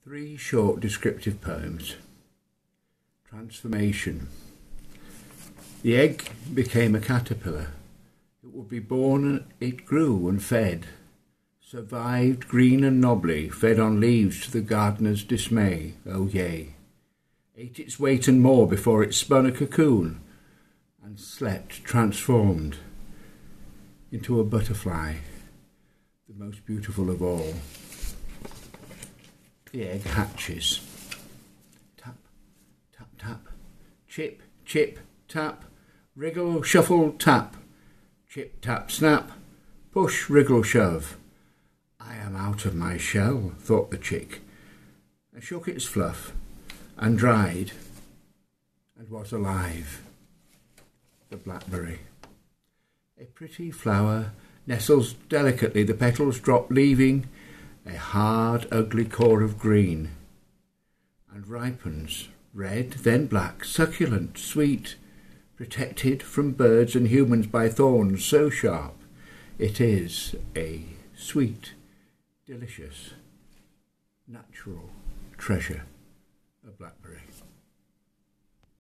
Three short descriptive poems. Transformation. The egg became a caterpillar. It would be born, it grew and fed. Survived green and knobbly, fed on leaves to the gardener's dismay, oh yea. Ate its weight and more before it spun a cocoon, and slept transformed into a butterfly, the most beautiful of all. The egg hatches. Tap, tap, tap. Chip, chip, tap. Wriggle, shuffle, tap. Chip, tap, snap. Push, wriggle, shove. I am out of my shell, thought the chick, and shook its fluff, and dried, and was alive. The blackberry. A pretty flower nestles delicately, the petals drop, leaving a hard, ugly core of green, and ripens, red, then black, succulent, sweet, protected from birds and humans by thorns so sharp it is a sweet, delicious, natural treasure, a blackberry.